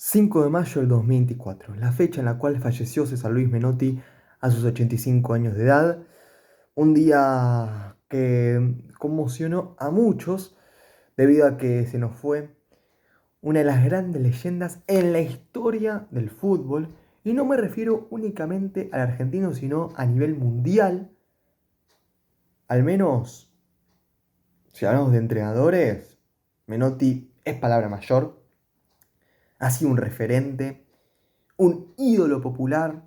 5 de mayo del 2024, la fecha en la cual falleció César Luis Menotti a sus 85 años de edad. Un día que conmocionó a muchos debido a que se nos fue una de las grandes leyendas en la historia del fútbol. Y no me refiero únicamente al argentino, sino a nivel mundial. Al menos, si hablamos de entrenadores, Menotti es palabra mayor. Ha sido un referente, un ídolo popular,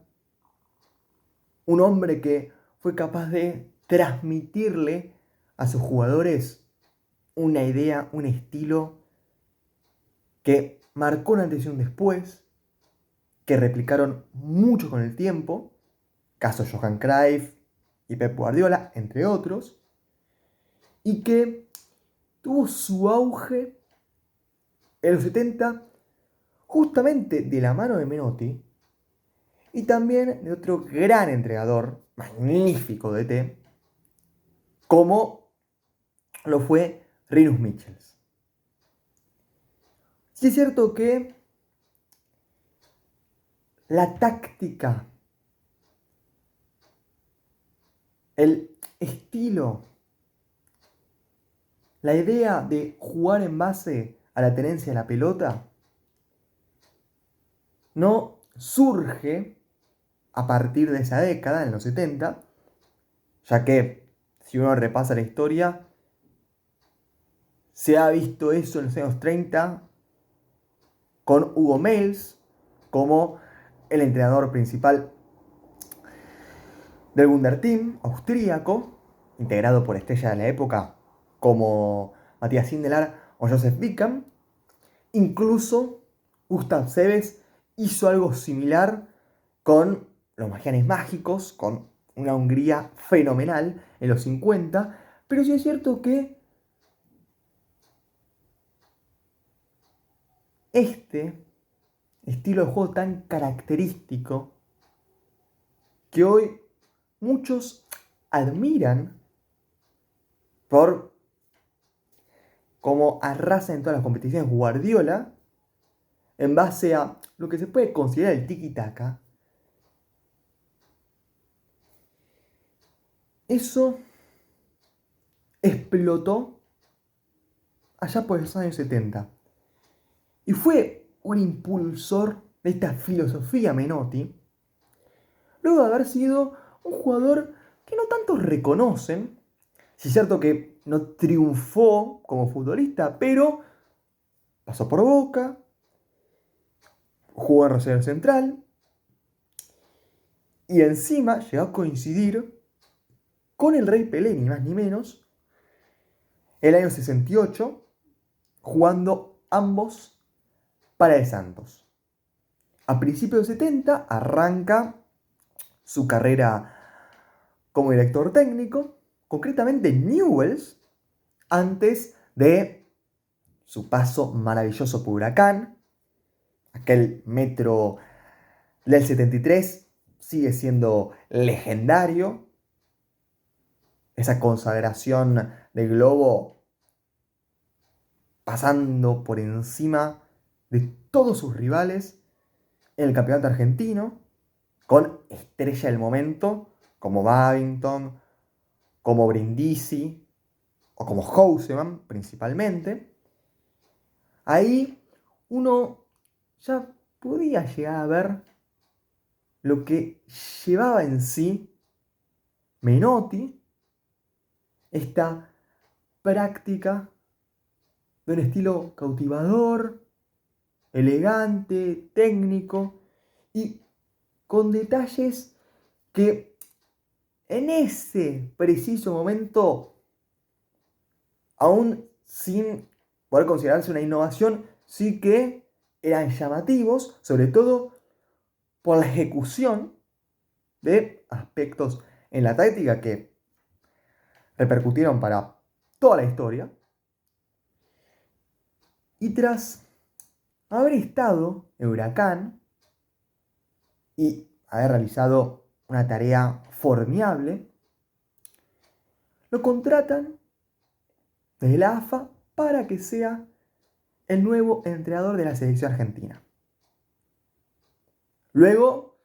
un hombre que fue capaz de transmitirle a sus jugadores una idea, un estilo que marcó un antes y un después, que replicaron mucho con el tiempo, caso Johan Cruyff y Pep Guardiola, entre otros, y que tuvo su auge en los 70 justamente de la mano de Menotti y también de otro gran entrenador, magnífico DT, como lo fue Rinus Michels. Sí es cierto que la táctica, el estilo, la idea de jugar en base a la tenencia de la pelota no surge a partir de esa década, en los 70, ya que si uno repasa la historia, se ha visto eso en los años 30 con Hugo Meils como el entrenador principal del Wunderteam austríaco, integrado por estrellas de la época como Matías Sindelar o Joseph Wickham. Incluso Gustav Seves hizo algo similar con los Magianes Mágicos, con una Hungría fenomenal en los 50, pero sí es cierto que este estilo de juego tan característico que hoy muchos admiran por cómo arrasa en todas las competiciones Guardiola, en base a lo que se puede considerar el tiki-taka, eso explotó allá por los años 70. Y fue un impulsor de esta filosofía Menotti, luego de haber sido un jugador que no tantos reconocen. Sí es cierto que no triunfó como futbolista, pero pasó por Boca, jugó en Rosario Central y encima llegó a coincidir con el Rey Pelé, ni más ni menos, el año 68, jugando ambos para el Santos. A principios de 70 arranca su carrera como director técnico, concretamente en Newell's, antes de su paso maravilloso por Huracán. Aquel metro del 73 sigue siendo legendario. Esa consagración del globo pasando por encima de todos sus rivales en el campeonato argentino, con estrella del momento como Babington, como Brindisi o como Houseman principalmente. Ahí uno ya podía llegar a ver lo que llevaba en sí Menotti, esta práctica de un estilo cautivador, elegante, técnico y con detalles que en ese preciso momento, aún sin poder considerarse una innovación, sí que eran llamativos, sobre todo por la ejecución de aspectos en la táctica que repercutieron para toda la historia. Y tras haber estado en Huracán y haber realizado una tarea formidable, lo contratan desde la AFA para que sea el nuevo entrenador de la selección argentina. Luego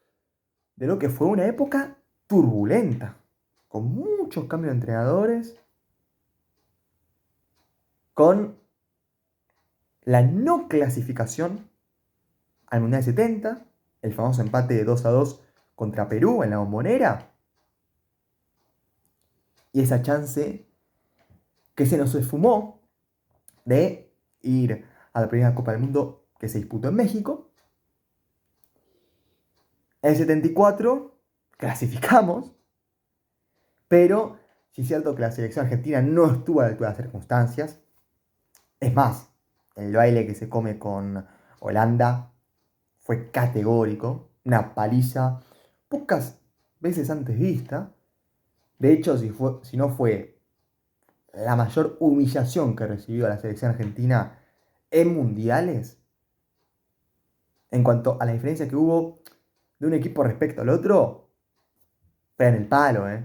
de lo que fue una época turbulenta, con muchos cambios de entrenadores, con la no clasificación al Mundial 70, el famoso empate de 2-2 contra Perú en la Bombonera, y esa chance que se nos esfumó de ir a la primera Copa del Mundo que se disputó en México. En el 74 clasificamos, pero sí es cierto que la selección argentina no estuvo a la altura de las circunstancias. Es más, el baile que se come con Holanda fue categórico, una paliza pocas veces antes vista. De hecho, si no fue la mayor humillación que recibió la selección argentina en mundiales, en cuanto a la diferencia que hubo de un equipo respecto al otro, pegan el palo, ¿eh?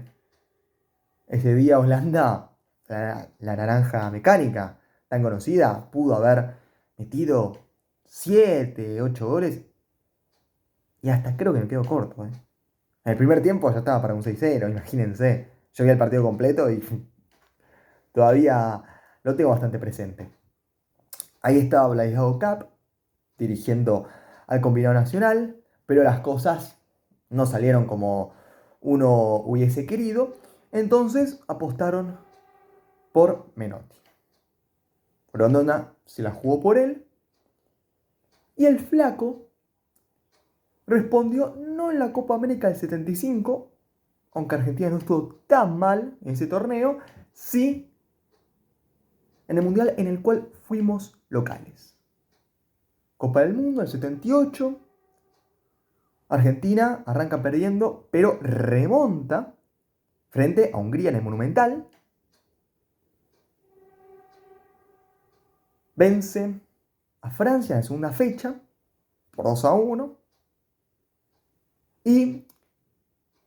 Ese día Holanda, la naranja mecánica, tan conocida, pudo haber metido 7, 8 goles y hasta creo que me quedó corto, ¿eh? En el primer tiempo ya estaba para un 6-0, imagínense. Yo vi el partido completo y todavía lo tengo bastante presente. Ahí estaba Vladislao Cap dirigiendo al combinado nacional, pero las cosas no salieron como uno hubiese querido. Entonces apostaron por Menotti. Rondona se la jugó por él y el flaco respondió no en la Copa América del 75, aunque Argentina no estuvo tan mal en ese torneo, sí en el Mundial en el cual fuimos locales. Copa del Mundo del 78, Argentina arranca perdiendo, pero remonta frente a Hungría en el Monumental. Vence a Francia en segunda fecha por 2-1. Y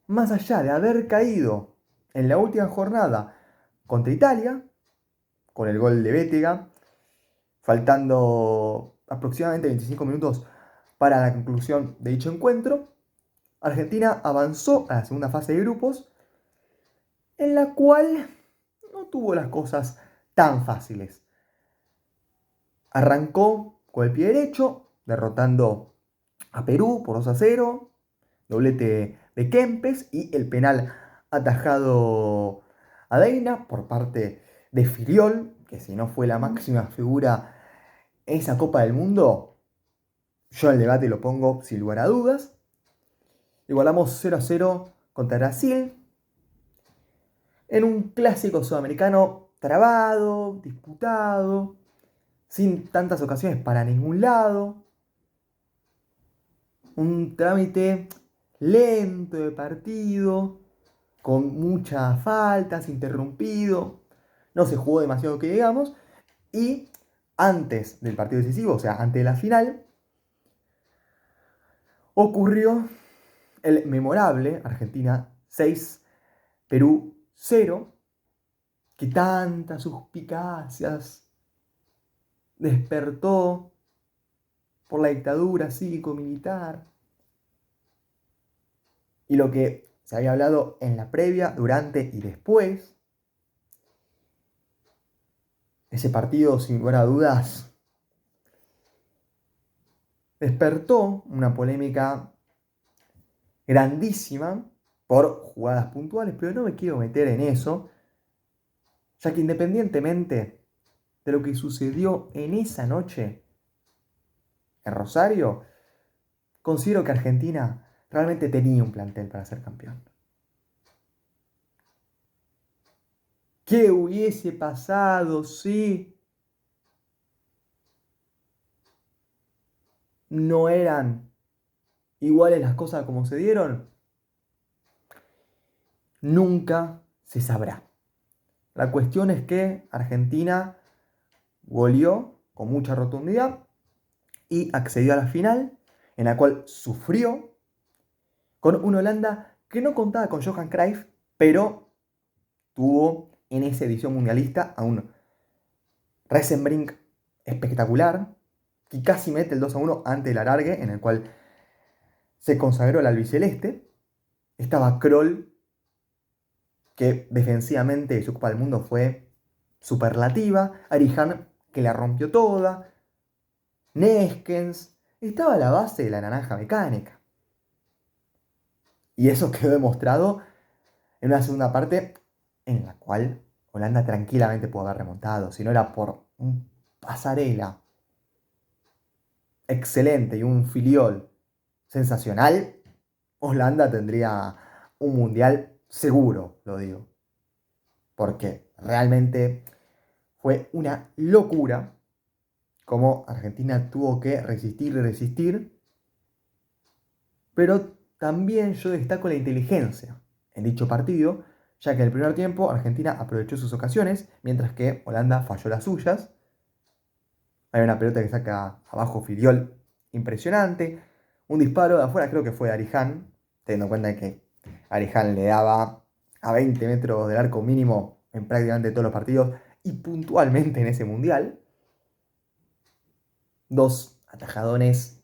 más allá de haber caído en la última jornada contra Italia, con el gol de Bétega, faltando aproximadamente 25 minutos para la conclusión de dicho encuentro, Argentina avanzó a la segunda fase de grupos, en la cual no tuvo las cosas tan fáciles. Arrancó con el pie derecho, derrotando a Perú por 2-0, doblete de Kempes y el penal atajado a Deina por parte de Filiol, que si no fue la máxima figura en esa Copa del Mundo, yo el debate lo pongo sin lugar a dudas. Igualamos 0-0 contra Brasil, en un clásico sudamericano trabado, disputado, sin tantas ocasiones para ningún lado. Un trámite lento de partido, con muchas faltas, interrumpido. No se jugó demasiado que digamos. Y antes del partido decisivo, o sea, antes de la final, ocurrió el memorable Argentina 6, Perú 0, que tantas suspicacias despertó por la dictadura cívico-militar. Y lo que se había hablado en la previa, durante y después. Ese partido, sin lugar a dudas, despertó una polémica grandísima por jugadas puntuales, pero no me quiero meter en eso, ya que independientemente de lo que sucedió en esa noche en Rosario, considero que Argentina realmente tenía un plantel para ser campeón. ¿Qué hubiese pasado si no eran iguales las cosas como se dieron? Nunca se sabrá. La cuestión es que Argentina goleó con mucha rotundidad y accedió a la final, en la cual sufrió con una Holanda que no contaba con Johan Cruyff, pero tuvo en esa edición mundialista a un Resenbrink espectacular, que casi mete el 2-1 antes del alargue, en el cual se consagró al albiceleste. Estaba Kroll, que defensivamente su Copa del Mundo fue superlativa. Arijan, que la rompió toda. Neskens. Estaba a la base de la naranja mecánica. Y eso quedó demostrado en una segunda parte en la cual Holanda tranquilamente pudo haber remontado. Si no era por un Pasarela excelente y un Filiol sensacional, Holanda tendría un mundial seguro, lo digo. Porque realmente fue una locura como Argentina tuvo que resistir y resistir. Pero también yo destaco la inteligencia en dicho partido, ya que en el primer tiempo Argentina aprovechó sus ocasiones, mientras que Holanda falló las suyas. Hay una pelota que saca abajo Filiol, impresionante. Un disparo de afuera, creo que fue de Ariján, teniendo en cuenta que Ariján le daba a 20 metros del arco mínimo en prácticamente todos los partidos y puntualmente en ese mundial. Dos atajadones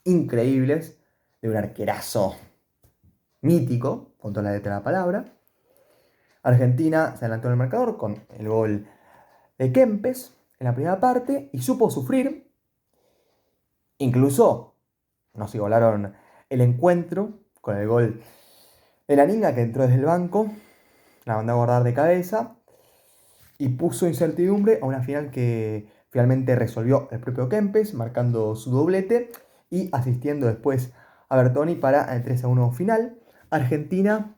increíbles de un arquerazo mítico, con toda la letra de la palabra. Argentina se adelantó en el marcador con el gol de Kempes en la primera parte y supo sufrir. Incluso nos igualaron el encuentro con el gol de la Niña que entró desde el banco, la mandó a guardar de cabeza y puso incertidumbre a una final que finalmente resolvió el propio Kempes, marcando su doblete y asistiendo después a Bertoni para el 3-1 final. Argentina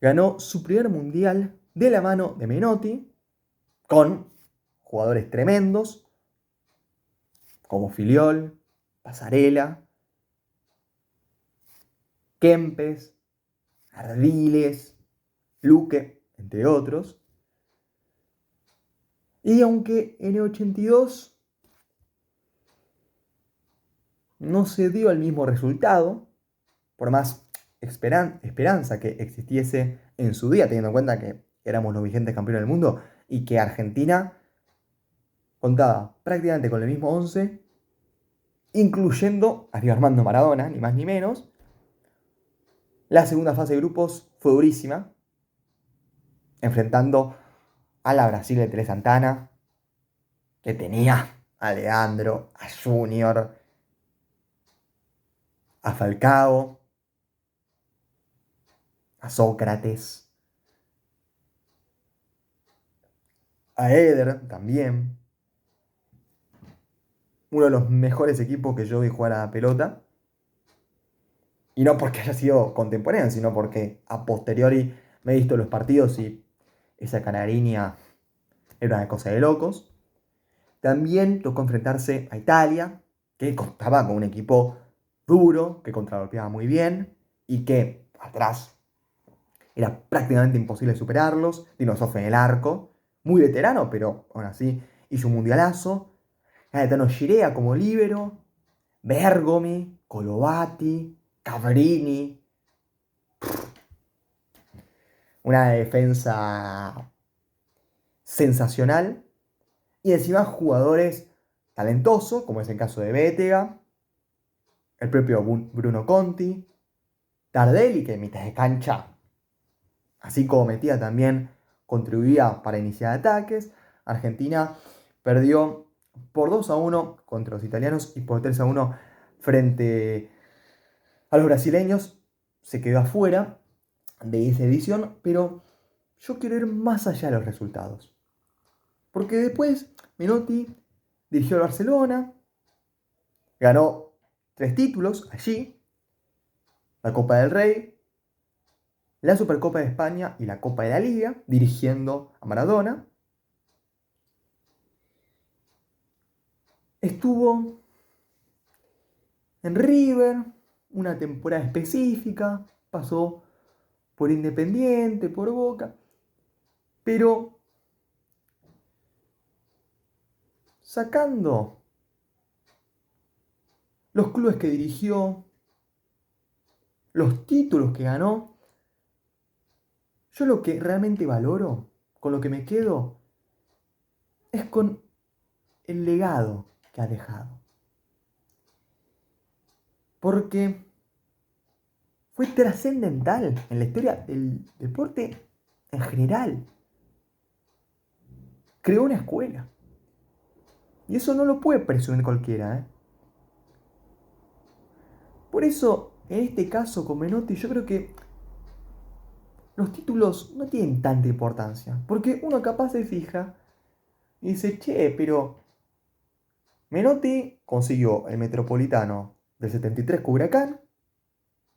ganó su primer mundial de la mano de Menotti, con jugadores tremendos como Filiol, Pasarela, Kempes, Ardiles, Luque, entre otros. Y aunque en el 82 no se dio el mismo resultado, por más esperanza que existiese en su día, teniendo en cuenta que éramos los vigentes campeones del mundo y que Argentina contaba prácticamente con el mismo 11, incluyendo a Diego Armando Maradona, ni más ni menos. La segunda fase de grupos fue durísima, enfrentando a la Brasil de Tele Santana, que tenía a Leandro, a Junior, a Falcao, a Sócrates, a Eder también. Uno de los mejores equipos que yo vi jugar a la pelota. Y no porque haya sido contemporáneo, sino porque a posteriori me he visto los partidos y esa canariña era una cosa de locos. También tocó enfrentarse a Italia, que contaba con un equipo duro, que contragolpeaba muy bien y que atrás era prácticamente imposible superarlos. Dino Soffe en el arco, muy veterano, pero aún así hizo un mundialazo. Gaetano Girea como líbero, Bergomi, Colovati, Cabrini. Una defensa sensacional. Y encima jugadores talentosos, como es el caso de Bétega, el propio Bruno Conti, Tardelli, que en mitad de cancha, así como metía también, contribuía para iniciar ataques. Argentina perdió por 2-1 contra los italianos y por 3-1 frente a los brasileños. Se quedó afuera de esa edición, pero yo quiero ir más allá de los resultados. Porque después Menotti dirigió al Barcelona, ganó 3 títulos allí, la Copa del Rey, la Supercopa de España y la Copa de la Liga, dirigiendo a Maradona. Estuvo en River una temporada específica, pasó por Independiente, por Boca, pero sacando los clubes que dirigió, los títulos que ganó, yo lo que realmente valoro, con lo que me quedo, es con el legado que ha dejado. porque fue trascendental en la historia del deporte en general. Creó una escuela. Y eso no lo puede presumir cualquiera, ¿eh? Por eso, en este caso con Menotti, yo creo que los títulos no tienen tanta importancia. Porque uno capaz se fija y dice, che, pero Menotti consiguió el Metropolitano del 73 con Huracán,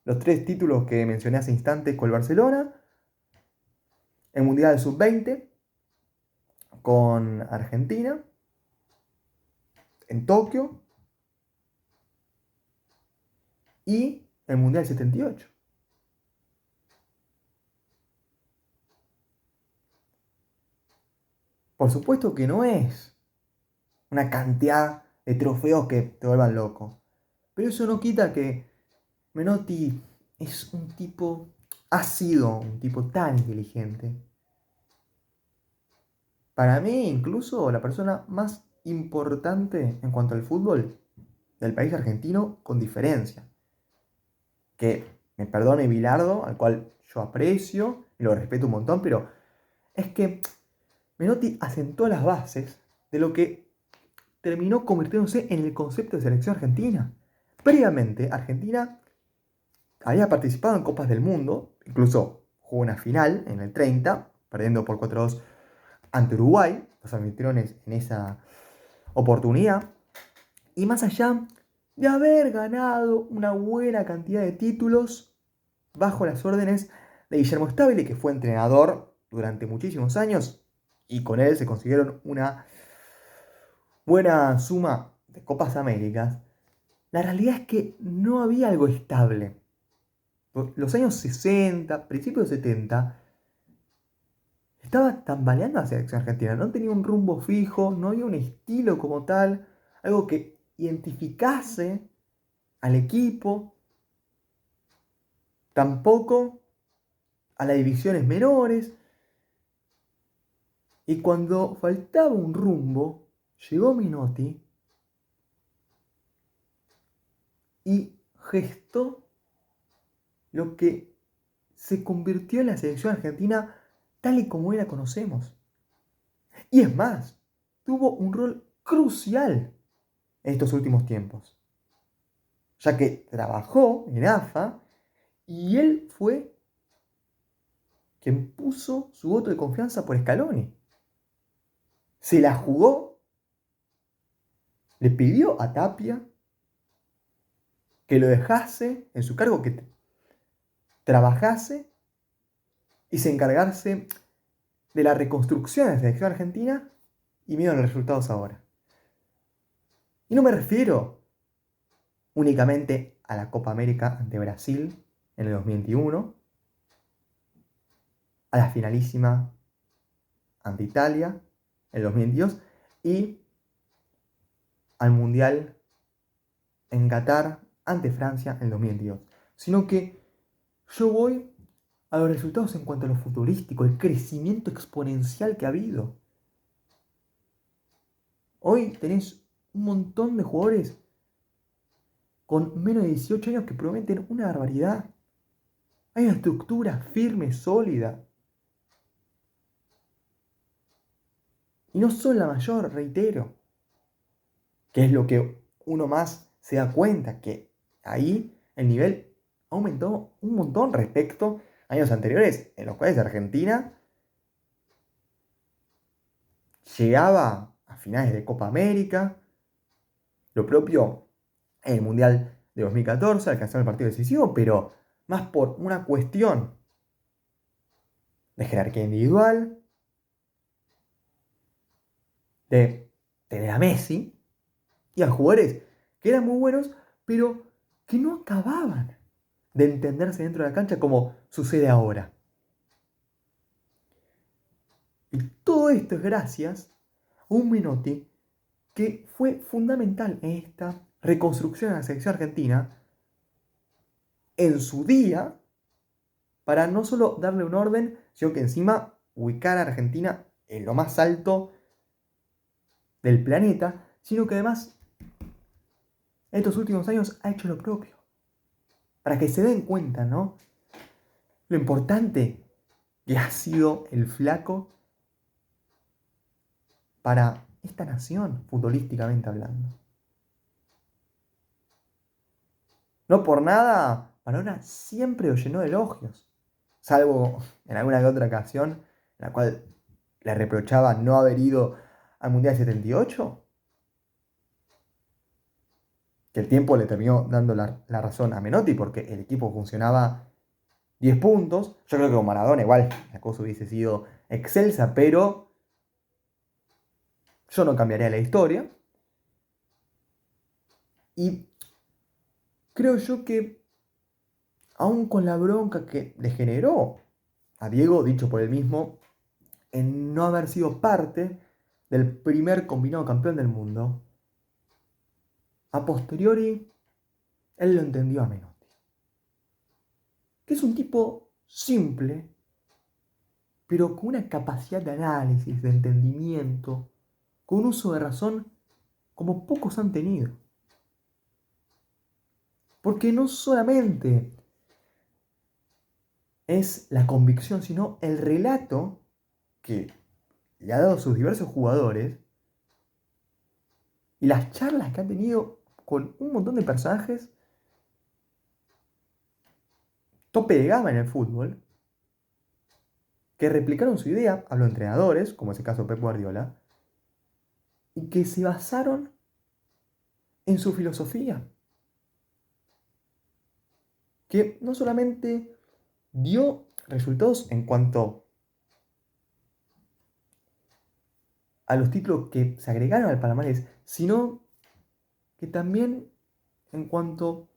los 3 títulos que mencioné hace instantes con el Barcelona, el Mundial Sub-20 con Argentina, en Tokio, y el Mundial 78. Por supuesto que no es una cantidad de trofeos que te vuelvan loco. Pero eso no quita que Menotti ha sido un tipo tan inteligente. Para mí, incluso la persona más importante en cuanto al fútbol del país argentino, con diferencia. Que me perdone Bilardo, al cual yo aprecio y lo respeto un montón, pero es que Menotti asentó las bases de lo que terminó convirtiéndose en el concepto de selección argentina. Previamente, Argentina había participado en Copas del Mundo, incluso jugó una final en el 30, perdiendo por 4-2 ante Uruguay, los anfitriones en esa oportunidad. Y más allá de haber ganado una buena cantidad de títulos bajo las órdenes de Guillermo Stabile, que fue entrenador durante muchísimos años, y con él se consiguieron una buena suma de Copas Américas, la realidad es que no había algo estable. Los años 60, principios 70, estaba tambaleando la selección argentina. No tenía un rumbo fijo, no había un estilo como tal, algo que identificase al equipo, tampoco a las divisiones menores. Y cuando faltaba un rumbo, llegó Menotti y gestó lo que se convirtió en la selección argentina tal y como hoy la conocemos. Y es más, tuvo un rol crucial en estos últimos tiempos, ya que trabajó en AFA y él fue quien puso su voto de confianza por Scaloni. Se la jugó, le pidió a Tapia que lo dejase en su cargo, que trabajase y se encargase de la reconstrucción de la selección argentina, y miren los resultados ahora. Y no me refiero únicamente a la Copa América ante Brasil en el 2021, a la finalísima ante Italia en el 2022 y al Mundial en Qatar ante Francia en el 2022, sino que yo voy a los resultados en cuanto a lo futbolístico, el crecimiento exponencial que ha habido. Hoy tenés un montón de jugadores con menos de 18 años que prometen una barbaridad. Hay una estructura firme, sólida. Y no son la mayor, reitero. Que es lo que uno más se da cuenta, que ahí el nivel aumentó un montón respecto a años anteriores, en los cuales Argentina llegaba a finales de Copa América, lo propio en el Mundial de 2014, alcanzó el partido decisivo, pero más por una cuestión de jerarquía individual, de tener a Messi y a jugadores que eran muy buenos, pero que no acababan de entenderse dentro de la cancha como sucede ahora. Y todo esto es gracias a un Menotti que fue fundamental en esta reconstrucción de la selección argentina en su día, para no solo darle un orden, sino que encima ubicar a Argentina en lo más alto del planeta, sino que además en estos últimos años ha hecho lo propio. para que se den cuenta, ¿no? Lo importante que ha sido el Flaco para esta nación, futbolísticamente hablando. No por nada, Maradona siempre lo llenó de elogios, salvo en alguna que otra ocasión en la cual le reprochaba no haber ido al Mundial 78, que el tiempo le terminó dando la razón a Menotti porque el equipo funcionaba 10 puntos. Yo creo que con Maradona igual la cosa hubiese sido excelsa, pero yo no cambiaría la historia. Y creo yo que aún con la bronca que le generó a Diego, dicho por él mismo, en no haber sido parte del primer combinado campeón del mundo, a posteriori él lo entendió a Menotti, que es un tipo simple, pero con una capacidad de análisis, de entendimiento, con un uso de razón como pocos han tenido. Porque no solamente es la convicción, sino el relato que le ha dado a sus diversos jugadores y las charlas que han tenido con un montón de personajes tope de gama en el fútbol, que replicaron su idea, hablo de entrenadores, como es el caso de Pep Guardiola, y que se basaron en su filosofía, que no solamente dio resultados en cuanto a los títulos que se agregaron al palmarés, sino que también en cuanto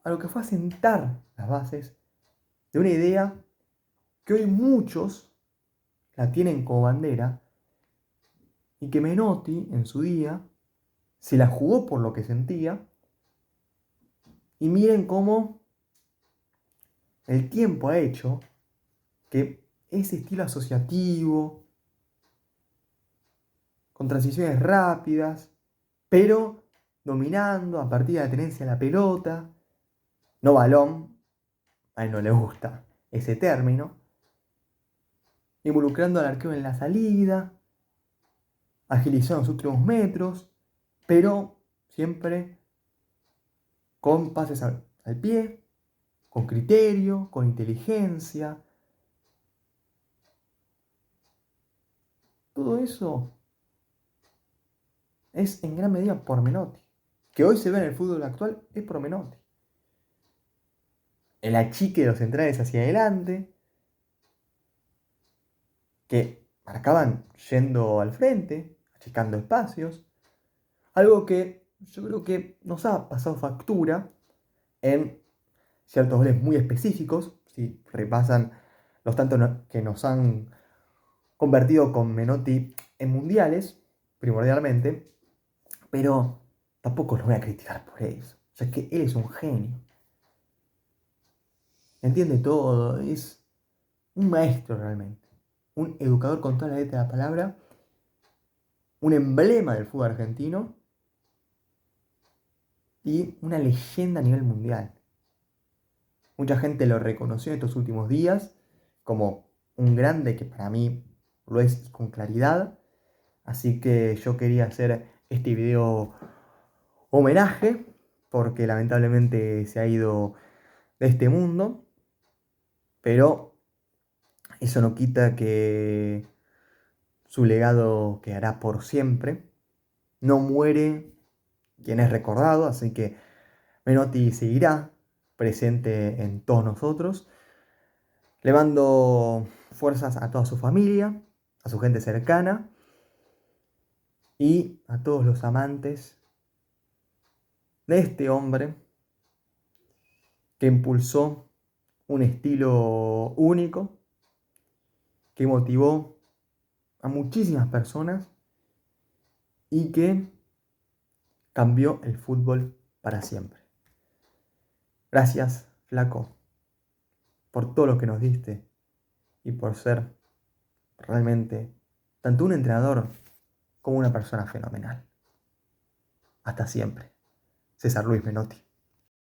a lo que fue a sentar las bases de una idea que hoy muchos la tienen como bandera y que Menotti en su día se la jugó por lo que sentía. Y miren cómo el tiempo ha hecho que ese estilo asociativo, con transiciones rápidas, pero dominando a partir de la tenencia de la pelota, no balón, a él no le gusta ese término, involucrando al arquero en la salida, agilizando los últimos metros, pero siempre con pases al pie, con criterio, con inteligencia. Todo eso es en gran medida por Menotti. Que hoy se ve en el fútbol actual es por Menotti. El achique de los centrales hacia adelante, que marcaban yendo al frente, achicando espacios. Algo que yo creo que nos ha pasado factura en ciertos goles muy específicos, si repasan los tantos que nos han convertido con Menotti en mundiales, primordialmente, pero tampoco lo voy a criticar por eso. O sea, es que él es un genio. Entiende todo, es un maestro realmente. Un educador con toda la letra de la palabra, un emblema del fútbol argentino y una leyenda a nivel mundial. Mucha gente lo reconoció en estos últimos días como un grande que para mí lo es con claridad. Así que yo quería hacer este video homenaje porque lamentablemente se ha ido de este mundo. Pero eso no quita que su legado quedará por siempre. No muere quien es recordado, así que Menotti seguirá presente en todos nosotros. Le mando fuerzas a toda su familia, a su gente cercana y a todos los amantes de este hombre que impulsó un estilo único, que motivó a muchísimas personas y que cambió el fútbol para siempre. Gracias, Flaco, por todo lo que nos diste y por ser realmente tanto un entrenador como una persona fenomenal. Hasta siempre. César Luis Menotti.